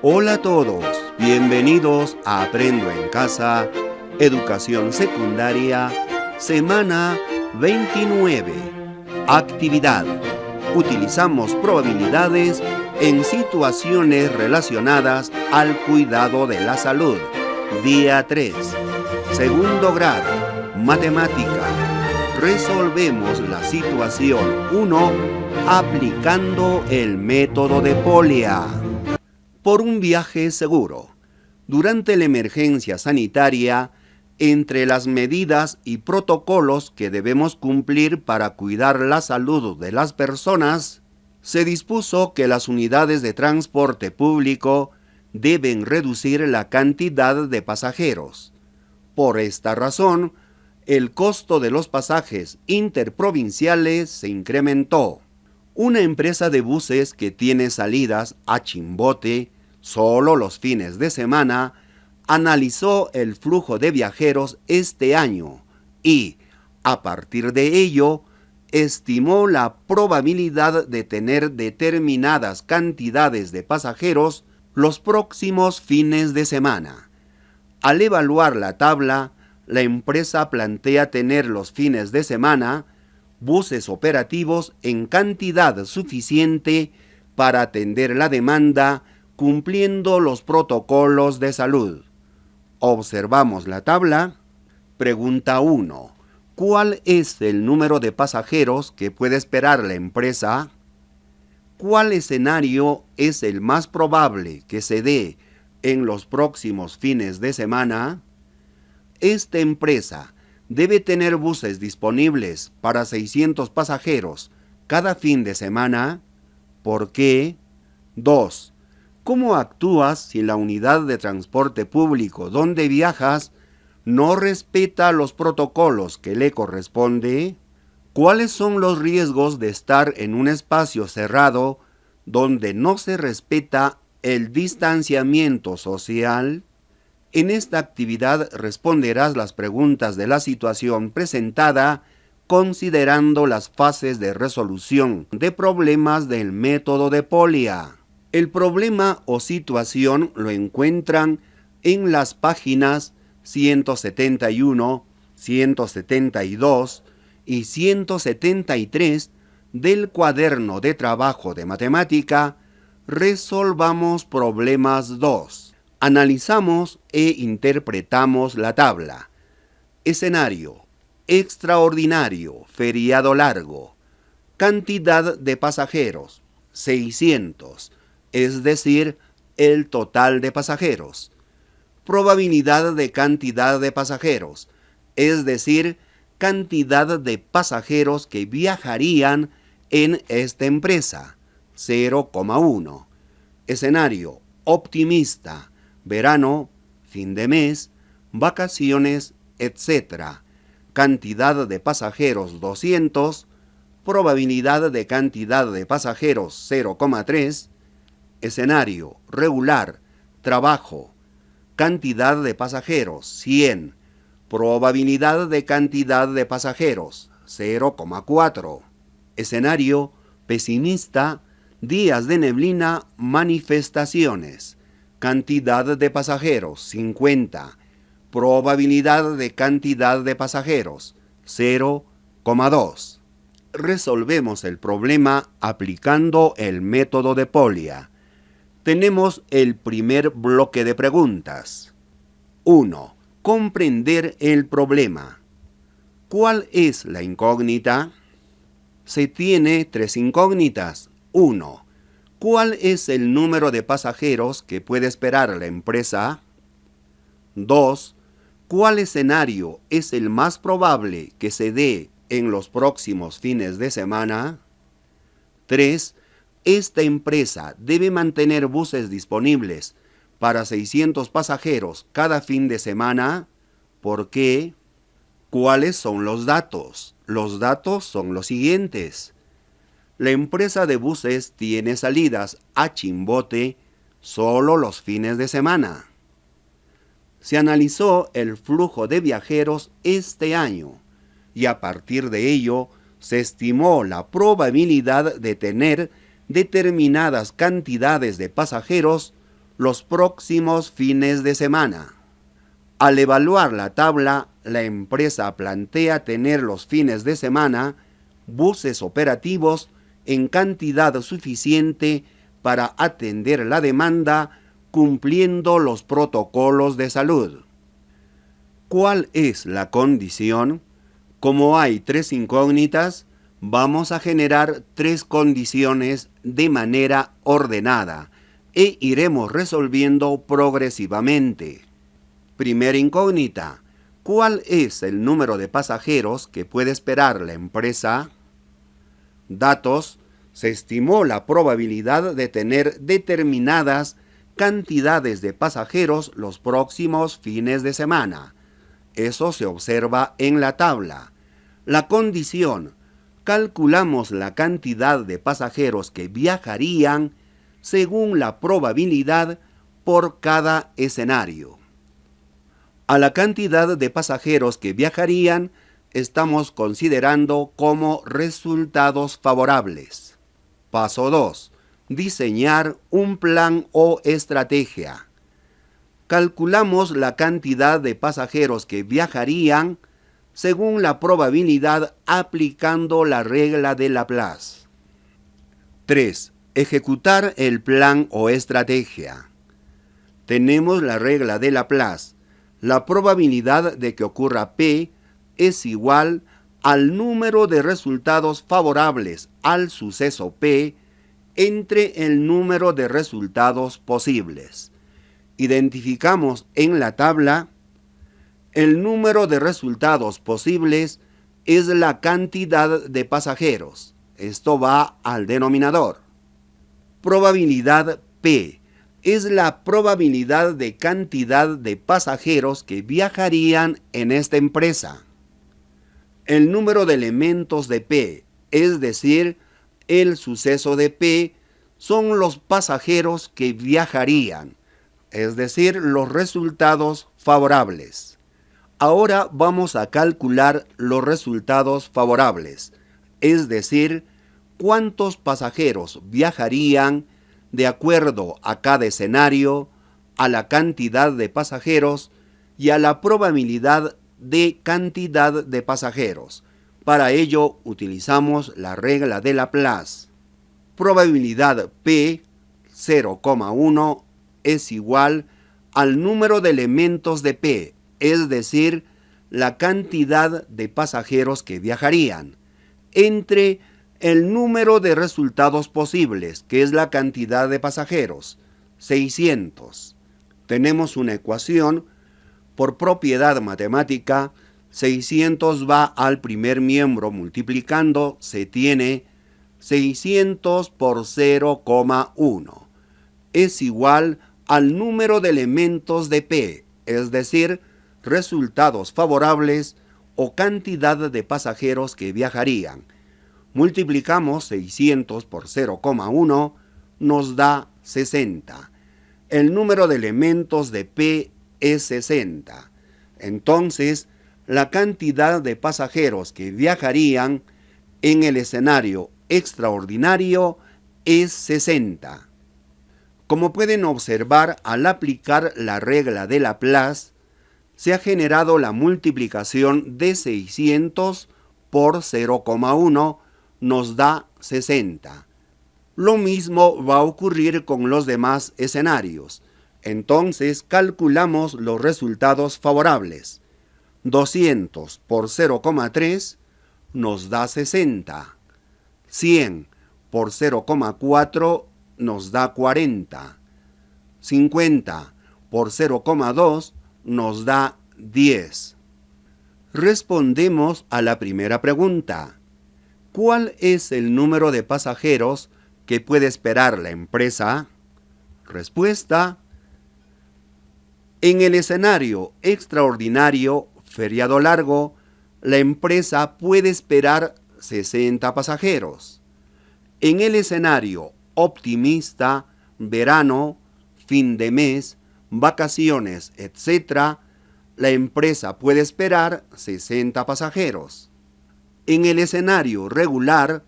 Hola a todos, bienvenidos a Aprendo en Casa, Educación Secundaria, semana 29. Actividad. Utilizamos probabilidades en situaciones relacionadas al cuidado de la salud. Día 3. Segundo grado. Matemática. Resolvemos la situación 1 aplicando el método de Polya. Por un viaje seguro. Durante la emergencia sanitaria, entre las medidas y protocolos que debemos cumplir para cuidar la salud de las personas, se dispuso que las unidades de transporte público deben reducir la cantidad de pasajeros. Por esta razón, el costo de los pasajes interprovinciales se incrementó. Una empresa de buses que tiene salidas a Chimbote solo los fines de semana analizó el flujo de viajeros este año y, a partir de ello, estimó la probabilidad de tener determinadas cantidades de pasajeros los próximos fines de semana. Al evaluar la tabla, la empresa plantea tener los fines de semana buses operativos en cantidad suficiente para atender la demanda cumpliendo los protocolos de salud. Observamos la tabla. Pregunta 1. ¿Cuál es el número de pasajeros que puede esperar la empresa? ¿Cuál escenario es el más probable que se dé en los próximos fines de semana? Esta empresa debe tener buses disponibles para 600 pasajeros cada fin de semana. ¿Por qué? 2. ¿Cómo actúas si la unidad de transporte público donde viajas no respeta los protocolos que le corresponde? ¿Cuáles son los riesgos de estar en un espacio cerrado donde no se respeta el distanciamiento social? En esta actividad responderás las preguntas de la situación presentada considerando las fases de resolución de problemas del método de Polya. El problema o situación lo encuentran en las páginas 171, 172 y 173 del cuaderno de trabajo de matemática. Resolvamos problemas 2. Analizamos e interpretamos la tabla. Escenario: extraordinario, feriado largo. Cantidad de pasajeros: 600, es decir, el total de pasajeros. Probabilidad de cantidad de pasajeros, es decir, cantidad de pasajeros que viajarían en esta empresa, 0,1. Escenario: optimista, verano, fin de mes, vacaciones, etc. Cantidad de pasajeros 200, probabilidad de cantidad de pasajeros 0,3. Escenario: regular, trabajo, cantidad de pasajeros 100, probabilidad de cantidad de pasajeros 0,4. Escenario: pesimista, días de neblina, manifestaciones, cantidad de pasajeros 50, probabilidad de cantidad de pasajeros 0,2. Resolvemos el problema aplicando el método de Polya. Tenemos el primer bloque de preguntas. 1. Comprender el problema. ¿Cuál es la incógnita? Se tiene 3 incógnitas. 1. ¿Cuál es el número de pasajeros que puede esperar la empresa? 2. ¿Cuál escenario es el más probable que se dé en los próximos fines de semana? 3. Esta empresa debe mantener buses disponibles para 600 pasajeros cada fin de semana. ¿Por qué? ¿Cuáles son los datos? Los datos son los siguientes. La empresa de buses tiene salidas a Chimbote solo los fines de semana. Se analizó el flujo de viajeros este año y a partir de ello se estimó la probabilidad de tener determinadas cantidades de pasajeros los próximos fines de semana. Al evaluar la tabla, la empresa plantea tener los fines de semana buses operativos en cantidad suficiente para atender la demanda cumpliendo los protocolos de salud. ¿Cuál es la condición? Como hay 3 incógnitas, vamos a generar 3 condiciones de manera ordenada e iremos resolviendo progresivamente. Primera incógnita: ¿cuál es el número de pasajeros que puede esperar la empresa? Datos: se estimó la probabilidad de tener determinadas cantidades de pasajeros los próximos fines de semana. Eso se observa en la tabla. La condición: calculamos la cantidad de pasajeros que viajarían según la probabilidad por cada escenario. A la cantidad de pasajeros que viajarían estamos considerando como resultados favorables. Paso 2. Diseñar un plan o estrategia. Calculamos la cantidad de pasajeros que viajarían según la probabilidad aplicando la regla de Laplace. 3. Ejecutar el plan o estrategia. Tenemos la regla de Laplace. La probabilidad de que ocurra P es igual al número de resultados favorables al suceso P entre el número de resultados posibles. Identificamos en la tabla: el número de resultados posibles es la cantidad de pasajeros. Esto va al denominador. Probabilidad P es la probabilidad de cantidad de pasajeros que viajarían en esta empresa. El número de elementos de P, es decir, el suceso de P, son los pasajeros que viajarían, es decir, los resultados favorables. Ahora vamos a calcular los resultados favorables, es decir, cuántos pasajeros viajarían de acuerdo a cada escenario, a la cantidad de pasajeros y a la probabilidad de cantidad de pasajeros. Para ello utilizamos la regla de Laplace. Probabilidad P 0,1 es igual al número de elementos de P, es decir, la cantidad de pasajeros que viajarían, entre el número de resultados posibles, que es la cantidad de pasajeros, 600. Tenemos una ecuación. Por propiedad matemática, 600 va al primer miembro multiplicando, se tiene 600 por 0,1. Es igual al número de elementos de P, es decir, resultados favorables o cantidad de pasajeros que viajarían. Multiplicamos 600 por 0,1, nos da 60. El número de elementos de P es 60. Entonces, la cantidad de pasajeros que viajarían en el escenario extraordinario es 60. Como pueden observar, al aplicar la regla de Laplace, se ha generado la multiplicación de 600 por 0,1, nos da 60. Lo mismo va a ocurrir con los demás escenarios. Entonces calculamos los resultados favorables. 200 por 0,3 nos da 60. 100 por 0,4 nos da 40. 50 por 0,2 nos da 10. Respondemos a la primera pregunta. ¿Cuál es el número de pasajeros que puede esperar la empresa? Respuesta: en el escenario extraordinario, feriado largo, la empresa puede esperar 60 pasajeros. En el escenario optimista, verano, fin de mes, vacaciones, etc., la empresa puede esperar 60 pasajeros. En el escenario regular,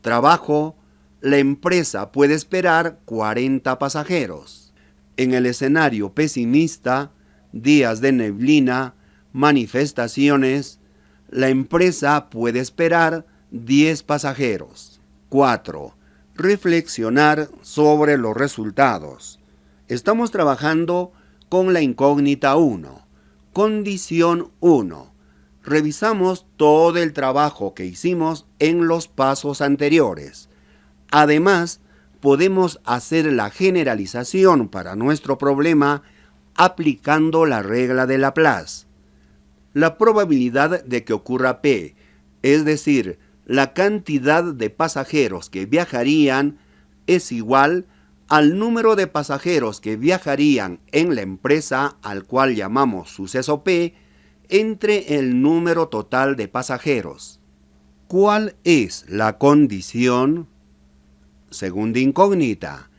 trabajo, la empresa puede esperar 40 pasajeros. En el escenario pesimista, días de neblina, manifestaciones, la empresa puede esperar 10 pasajeros. 4. Reflexionar sobre los resultados. Estamos trabajando con la incógnita 1. Condición 1. Revisamos todo el trabajo que hicimos en los pasos anteriores. Además, podemos hacer la generalización para nuestro problema aplicando la regla de Laplace. La probabilidad de que ocurra P, es decir, la cantidad de pasajeros que viajarían, es igual al número de pasajeros que viajarían en la empresa al cual llamamos suceso P entre el número total de pasajeros. ¿Cuál es la condición? Segunda incógnita.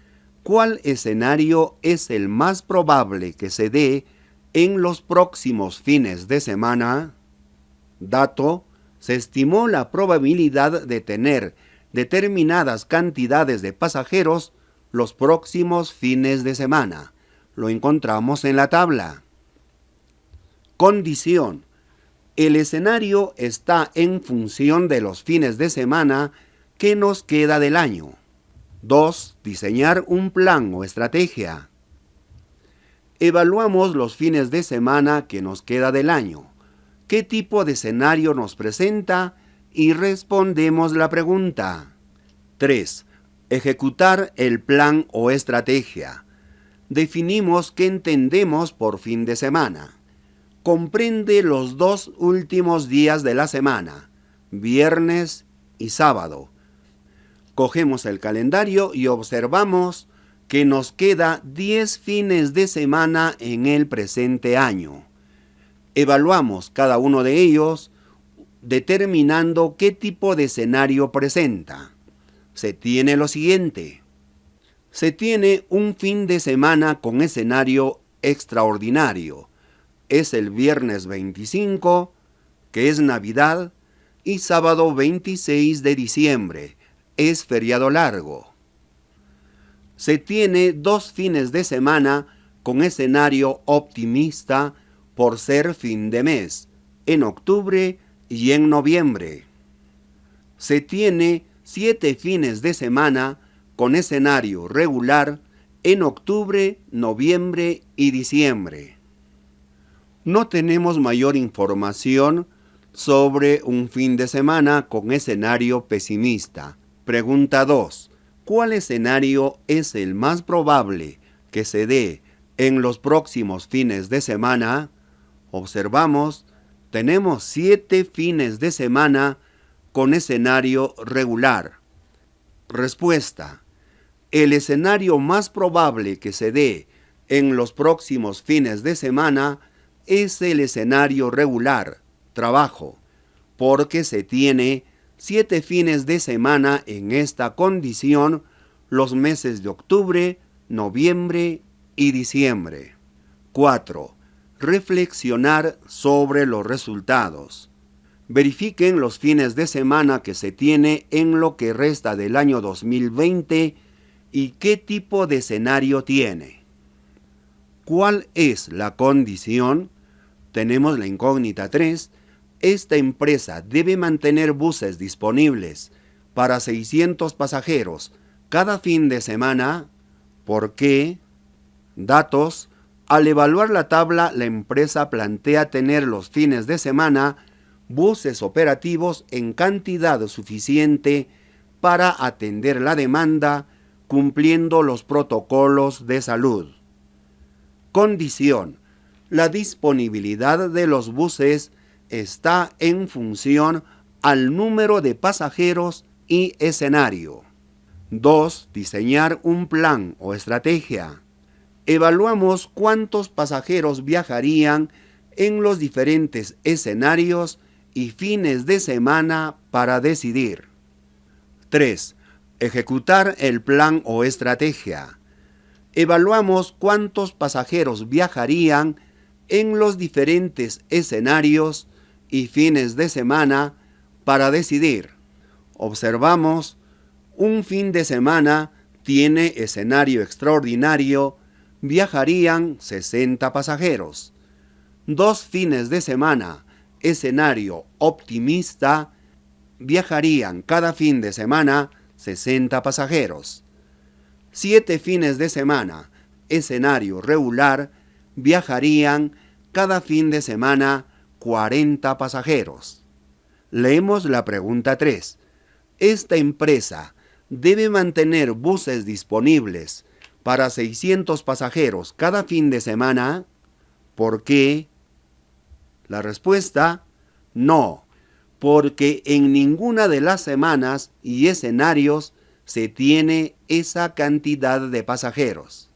¿Cuál escenario es el más probable que se dé en los próximos fines de semana? Dato: se estimó la probabilidad de tener determinadas cantidades de pasajeros los próximos fines de semana. Lo encontramos en la tabla. Condición: el escenario está en función de los fines de semana que nos queda del año. 2. Diseñar un plan o estrategia. Evaluamos los fines de semana que nos queda del año. ¿Qué tipo de escenario nos presenta? Y respondemos la pregunta. 3. Ejecutar el plan o estrategia. Definimos qué entendemos por fin de semana. Comprende los 2 últimos días de la semana, viernes y sábado. Cogemos el calendario y observamos que nos queda 10 fines de semana en el presente año. Evaluamos cada uno de ellos determinando qué tipo de escenario presenta. Se tiene lo siguiente. Se tiene un fin de semana con escenario extraordinario. Es el viernes 25, que es Navidad, y sábado 26 de diciembre, es feriado largo. Se tiene 2 fines de semana con escenario optimista por ser fin de mes, en octubre y en noviembre. Se tiene 7 fines de semana con escenario regular en octubre, noviembre y diciembre. No tenemos mayor información sobre un fin de semana con escenario pesimista. Pregunta 2. ¿Cuál escenario es el más probable que se dé en los próximos fines de semana? Observamos, tenemos 7 fines de semana con escenario regular. Respuesta. El escenario más probable que se dé en los próximos fines de semana es el escenario regular, trabajo, porque se tiene 7 fines de semana en esta condición los meses de octubre, noviembre y diciembre. 4. Reflexionar sobre los resultados. Verifiquen los fines de semana que se tiene en lo que resta del año 2020 y qué tipo de escenario tiene. ¿Cuál es la condición? Tenemos la incógnita 3. Esta empresa debe mantener buses disponibles para 600 pasajeros cada fin de semana. ¿Por qué? Datos. Al evaluar la tabla, la empresa plantea tener los fines de semana buses operativos en cantidad suficiente para atender la demanda, cumpliendo los protocolos de salud. Condición. La disponibilidad de los buses está en función al número de pasajeros y escenario. 2. Diseñar un plan o estrategia. Evaluamos cuántos pasajeros viajarían en los diferentes escenarios y fines de semana para decidir. 3. Ejecutar el plan o estrategia. Evaluamos cuántos pasajeros viajarían en los diferentes escenarios y fines de semana para decidir. Observamos, un fin de semana tiene escenario extraordinario viajarían 60 pasajeros. 2 fines de semana, escenario optimista, viajarían cada fin de semana 60 pasajeros. 7 fines de semana, escenario regular, viajarían cada fin de semana 40 pasajeros. Leemos la pregunta 3. ¿Esta empresa debe mantener buses disponibles para 600 pasajeros cada fin de semana? ¿Por qué? La respuesta: no, porque en ninguna de las semanas y escenarios se tiene esa cantidad de pasajeros.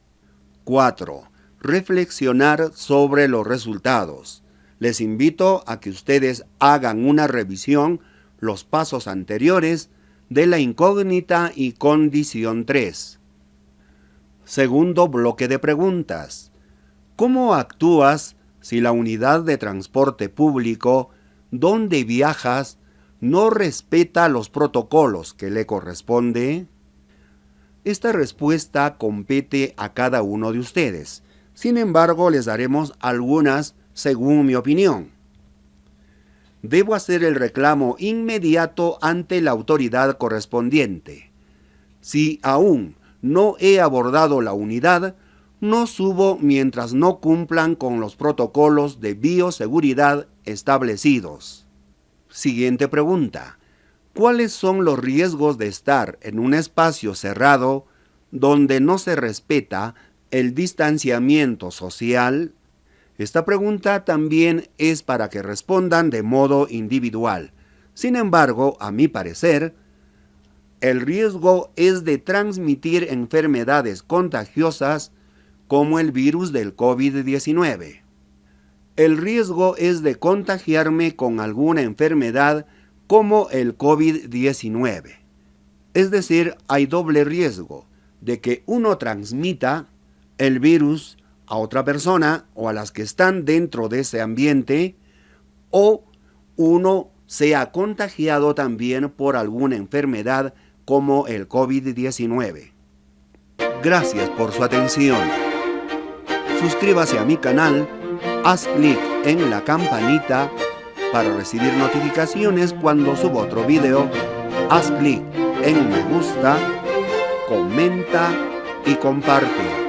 4. Reflexionar sobre los resultados. Les invito a que ustedes hagan una revisión los pasos anteriores de la incógnita y condición 3. Segundo bloque de preguntas. ¿Cómo actúas si la unidad de transporte público donde viajas no respeta los protocolos que le corresponde? Esta respuesta compete a cada uno de ustedes. Sin embargo, les daremos algunas según mi opinión. Debo hacer el reclamo inmediato ante la autoridad correspondiente. Si aún no he abordado la unidad, no subo mientras no cumplan con los protocolos de bioseguridad establecidos. Siguiente pregunta. ¿Cuáles son los riesgos de estar en un espacio cerrado donde no se respeta el distanciamiento social? Esta pregunta también es para que respondan de modo individual. Sin embargo, a mi parecer, el riesgo es de transmitir enfermedades contagiosas como el virus del COVID-19. El riesgo es de contagiarme con alguna enfermedad como el COVID-19. Es decir, hay doble riesgo de que uno transmita el virus a otra persona o a las que están dentro de ese ambiente, o uno sea contagiado también por alguna enfermedad como el COVID-19. Gracias por su atención. Suscríbase a mi canal, haz clic en la campanita para recibir notificaciones cuando subo otro video, haz clic en me gusta, comenta y comparte.